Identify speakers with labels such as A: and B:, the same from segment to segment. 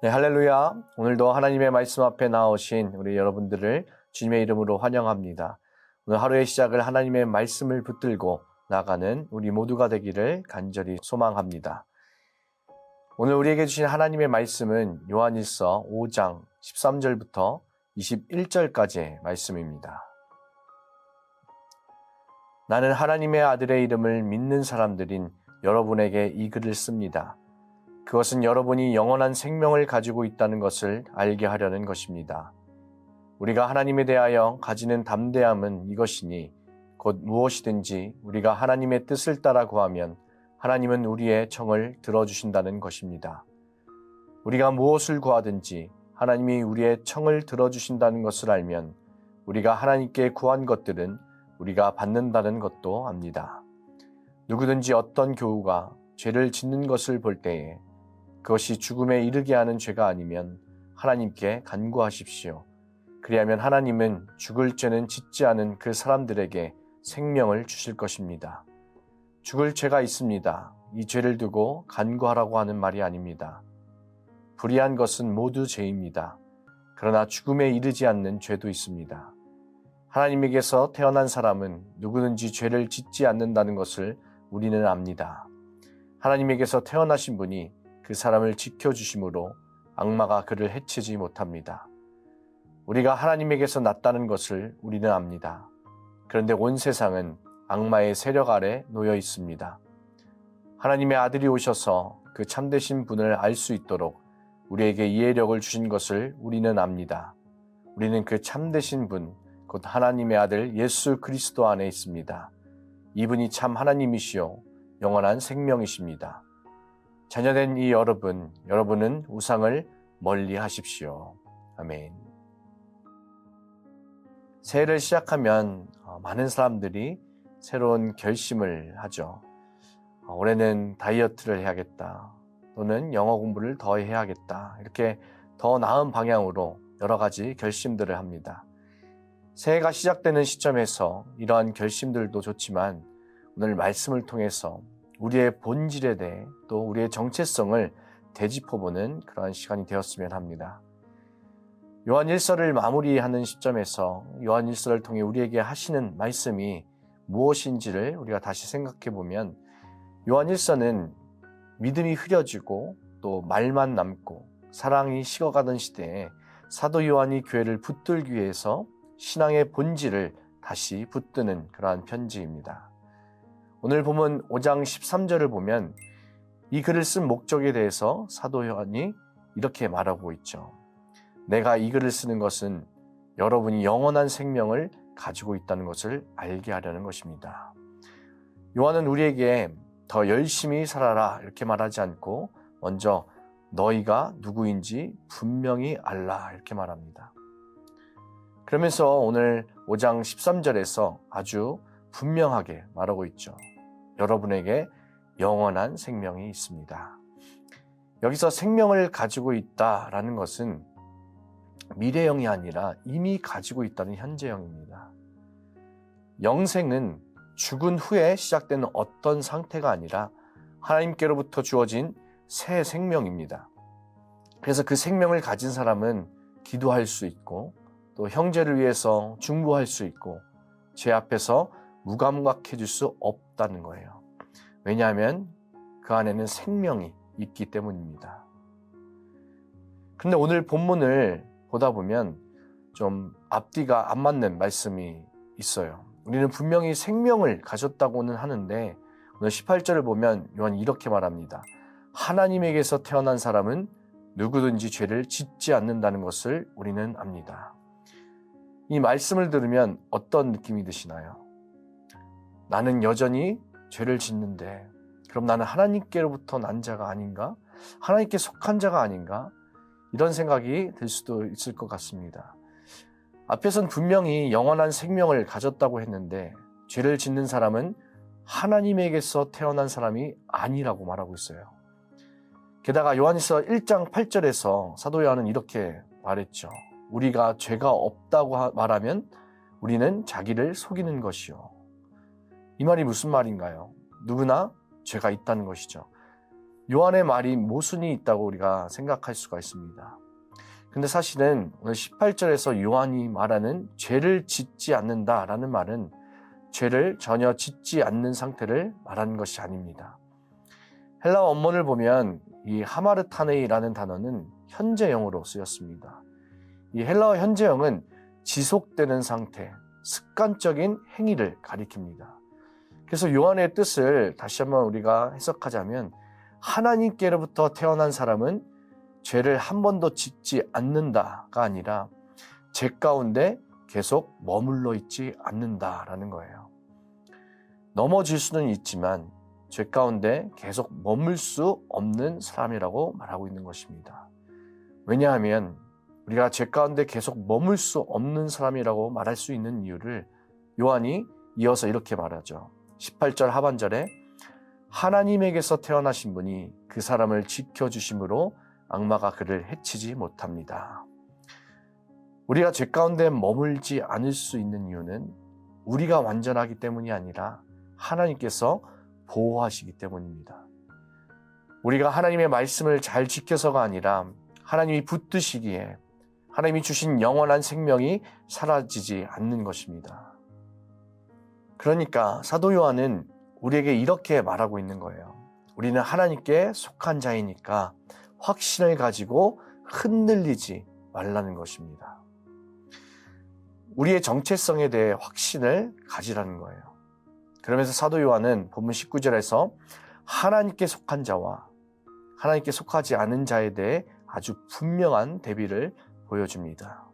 A: 네, 할렐루야. 오늘도 하나님의 말씀 앞에 나오신 우리 여러분들을 주님의 이름으로 환영합니다. 오늘 하루의 시작을 하나님의 말씀을 붙들고 나가는 우리 모두가 되기를 간절히 소망합니다. 오늘 우리에게 주신 하나님의 말씀은 요한일서 5장 13절부터 21절까지의 말씀입니다. 나는 하나님의 아들의 이름을 믿는 사람들인 여러분에게 이 글을 씁니다. 그것은 여러분이 영원한 생명을 가지고 있다는 것을 알게 하려는 것입니다. 우리가 하나님에 대하여 가지는 담대함은 이것이니 곧 무엇이든지 우리가 하나님의 뜻을 따라 구하면 하나님은 우리의 청을 들어주신다는 것입니다. 우리가 무엇을 구하든지 하나님이 우리의 청을 들어주신다는 것을 알면 우리가 하나님께 구한 것들은 우리가 받는다는 것도 압니다. 누구든지 어떤 교우가 죄를 짓는 것을 볼 때에 그것이 죽음에 이르게 하는 죄가 아니면 하나님께 간구하십시오. 그리하면 하나님은 죽을 죄는 짓지 않은 그 사람들에게 생명을 주실 것입니다. 죽을 죄가 있습니다. 이 죄를 두고 간구하라고 하는 말이 아닙니다. 불의한 것은 모두 죄입니다. 그러나 죽음에 이르지 않는 죄도 있습니다. 하나님에게서 태어난 사람은 누구든지 죄를 짓지 않는다는 것을 우리는 압니다. 하나님에게서 태어나신 분이 그 사람을 지켜주심으로 악마가 그를 해치지 못합니다. 우리가 하나님에게서 났다는 것을 우리는 압니다. 그런데 온 세상은 악마의 세력 아래 놓여 있습니다. 하나님의 아들이 오셔서 그 참되신 분을 알 수 있도록 우리에게 이해력을 주신 것을 우리는 압니다. 우리는 그 참되신 분, 곧 하나님의 아들 예수 그리스도 안에 있습니다. 이분이 참 하나님이시요 영원한 생명이십니다. 자녀된 이 여러분은 우상을 멀리 하십시오. 아멘. 새해를 시작하면 많은 사람들이 새로운 결심을 하죠. 올해는 다이어트를 해야겠다. 또는 영어 공부를 더 해야겠다. 이렇게 더 나은 방향으로 여러 가지 결심들을 합니다. 새해가 시작되는 시점에서 이러한 결심들도 좋지만 오늘 말씀을 통해서 우리의 본질에 대해 또 우리의 정체성을 되짚어보는 그러한 시간이 되었으면 합니다. 요한일서를 마무리하는 시점에서 요한일서를 통해 우리에게 하시는 말씀이 무엇인지를 우리가 다시 생각해보면 요한일서는 믿음이 흐려지고 또 말만 남고 사랑이 식어가던 시대에 사도 요한이 교회를 붙들기 위해서 신앙의 본질을 다시 붙드는 그러한 편지입니다. 오늘 본문 5장 13절을 보면 이 글을 쓴 목적에 대해서 사도 요한이 이렇게 말하고 있죠. 내가 이 글을 쓰는 것은 여러분이 영원한 생명을 가지고 있다는 것을 알게 하려는 것입니다. 요한은 우리에게 더 열심히 살아라 이렇게 말하지 않고 먼저 너희가 누구인지 분명히 알라 이렇게 말합니다. 그러면서 오늘 5장 13절에서 아주 분명하게 말하고 있죠. 여러분에게 영원한 생명이 있습니다. 여기서 생명을 가지고 있다라는 것은 미래형이 아니라 이미 가지고 있다는 현재형입니다. 영생은 죽은 후에 시작되는 어떤 상태가 아니라 하나님께로부터 주어진 새 생명입니다. 그래서 그 생명을 가진 사람은 기도할 수 있고 또 형제를 위해서 중보할 수 있고 죄 앞에서 무감각해질 수 없다는 거예요. 왜냐하면 그 안에는 생명이 있기 때문입니다. 그런데 오늘 본문을 보다 보면 좀 앞뒤가 안 맞는 말씀이 있어요. 우리는 분명히 생명을 가졌다고는 하는데 오늘 18절을 보면 요한이 이렇게 말합니다. 하나님에게서 태어난 사람은 누구든지 죄를 짓지 않는다는 것을 우리는 압니다. 이 말씀을 들으면 어떤 느낌이 드시나요? 나는 여전히 죄를 짓는데 그럼 나는 하나님께로부터 난 자가 아닌가? 하나님께 속한 자가 아닌가? 이런 생각이 들 수도 있을 것 같습니다. 앞에선 분명히 영원한 생명을 가졌다고 했는데 죄를 짓는 사람은 하나님에게서 태어난 사람이 아니라고 말하고 있어요. 게다가 요한일서 1장 8절에서 사도 요한은 이렇게 말했죠. 우리가 죄가 없다고 말하면 우리는 자기를 속이는 것이요. 이 말이 무슨 말인가요? 누구나 죄가 있다는 것이죠. 요한의 말이 모순이 있다고 우리가 생각할 수가 있습니다. 근데 사실은 오늘 18절에서 요한이 말하는 죄를 짓지 않는다라는 말은 죄를 전혀 짓지 않는 상태를 말하는 것이 아닙니다. 헬라어 원문을 보면 이 하마르타네이라는 단어는 현재형으로 쓰였습니다. 이 헬라어 현재형은 지속되는 상태, 습관적인 행위를 가리킵니다. 그래서 요한의 뜻을 다시 한번 우리가 해석하자면 하나님께로부터 태어난 사람은 죄를 한 번도 짓지 않는다가 아니라 죄 가운데 계속 머물러 있지 않는다라는 거예요. 넘어질 수는 있지만 죄 가운데 계속 머물 수 없는 사람이라고 말하고 있는 것입니다. 왜냐하면 우리가 죄 가운데 계속 머물 수 없는 사람이라고 말할 수 있는 이유를 요한이 이어서 이렇게 말하죠. 18절 하반절에 하나님에게서 태어나신 분이 그 사람을 지켜주심으로 악마가 그를 해치지 못합니다. 우리가 죄 가운데 머물지 않을 수 있는 이유는 우리가 완전하기 때문이 아니라 하나님께서 보호하시기 때문입니다. 우리가 하나님의 말씀을 잘 지켜서가 아니라 하나님이 붙드시기에 하나님이 주신 영원한 생명이 사라지지 않는 것입니다. 그러니까 사도 요한은 우리에게 이렇게 말하고 있는 거예요. 우리는 하나님께 속한 자이니까 확신을 가지고 흔들리지 말라는 것입니다. 우리의 정체성에 대해 확신을 가지라는 거예요. 그러면서 사도 요한은 본문 19절에서 하나님께 속한 자와 하나님께 속하지 않은 자에 대해 아주 분명한 대비를 보여줍니다.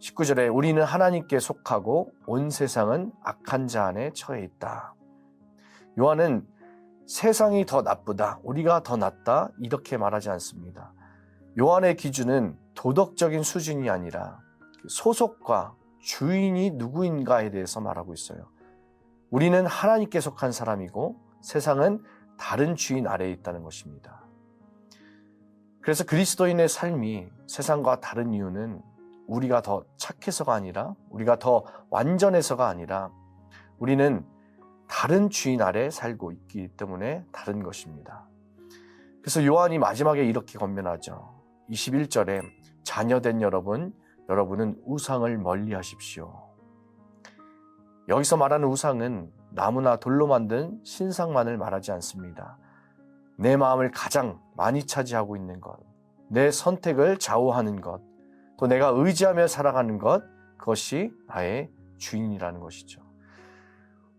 A: 19절에 우리는 하나님께 속하고 온 세상은 악한 자 안에 처해 있다. 요한은 세상이 더 나쁘다, 우리가 더 낫다 이렇게 말하지 않습니다. 요한의 기준은 도덕적인 수준이 아니라 소속과 주인이 누구인가에 대해서 말하고 있어요. 우리는 하나님께 속한 사람이고 세상은 다른 주인 아래에 있다는 것입니다. 그래서 그리스도인의 삶이 세상과 다른 이유는 우리가 더 착해서가 아니라 우리가 더 완전해서가 아니라 우리는 다른 주인 아래 살고 있기 때문에 다른 것입니다. 그래서 요한이 마지막에 이렇게 권면하죠. 21절에 자녀된 여러분은 우상을 멀리 하십시오. 여기서 말하는 우상은 나무나 돌로 만든 신상만을 말하지 않습니다. 내 마음을 가장 많이 차지하고 있는 것, 내 선택을 좌우하는 것, 또 내가 의지하며 살아가는 것, 그것이 나의 주인이라는 것이죠.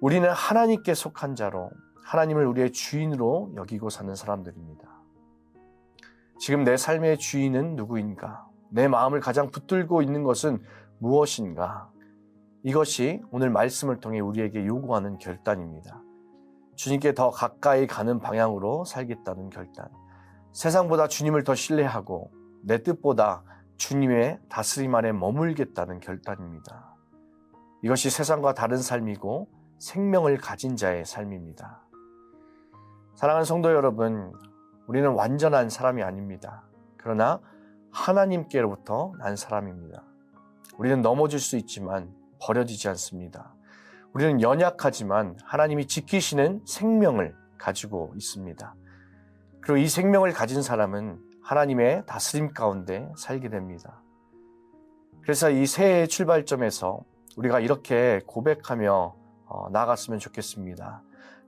A: 우리는 하나님께 속한 자로 하나님을 우리의 주인으로 여기고 사는 사람들입니다. 지금 내 삶의 주인은 누구인가? 내 마음을 가장 붙들고 있는 것은 무엇인가? 이것이 오늘 말씀을 통해 우리에게 요구하는 결단입니다. 주님께 더 가까이 가는 방향으로 살겠다는 결단. 세상보다 주님을 더 신뢰하고 내 뜻보다 주님의 다스림 안에 머물겠다는 결단입니다. 이것이 세상과 다른 삶이고 생명을 가진 자의 삶입니다. 사랑하는 성도 여러분, 우리는 완전한 사람이 아닙니다. 그러나 하나님께로부터 난 사람입니다. 우리는 넘어질 수 있지만 버려지지 않습니다. 우리는 연약하지만 하나님이 지키시는 생명을 가지고 있습니다. 그리고 이 생명을 가진 사람은 하나님의 다스림 가운데 살게 됩니다. 그래서 이 새해의 출발점에서 우리가 이렇게 고백하며 나아갔으면 좋겠습니다.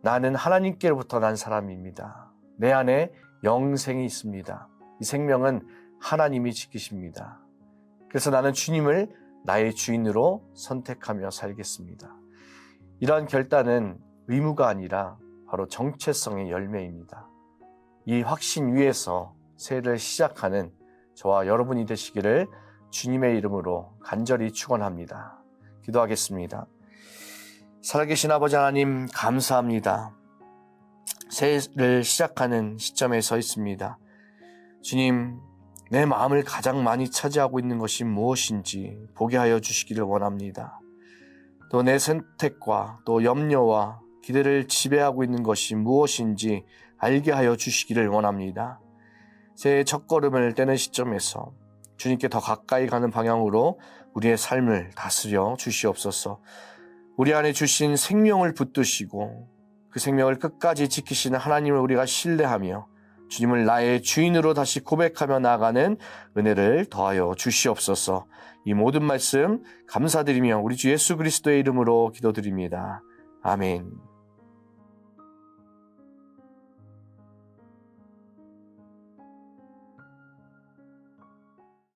A: 나는 하나님께로부터 난 사람입니다. 내 안에 영생이 있습니다. 이 생명은 하나님이 지키십니다. 그래서 나는 주님을 나의 주인으로 선택하며 살겠습니다. 이러한 결단은 의무가 아니라 바로 정체성의 열매입니다. 이 확신 위에서 새해를 시작하는 저와 여러분이 되시기를 주님의 이름으로 간절히 축원합니다. 기도하겠습니다. 살아계신 아버지 하나님 감사합니다. 새해를 시작하는 시점에 서 있습니다. 주님, 내 마음을 가장 많이 차지하고 있는 것이 무엇인지 보게 하여 주시기를 원합니다. 또 내 선택과 또 염려와 기대를 지배하고 있는 것이 무엇인지 알게 하여 주시기를 원합니다. 새해 첫걸음을 떼는 시점에서 주님께 더 가까이 가는 방향으로 우리의 삶을 다스려 주시옵소서. 우리 안에 주신 생명을 붙드시고 그 생명을 끝까지 지키시는 하나님을 우리가 신뢰하며 주님을 나의 주인으로 다시 고백하며 나아가는 은혜를 더하여 주시옵소서. 이 모든 말씀 감사드리며 우리 주 예수 그리스도의 이름으로 기도드립니다. 아멘.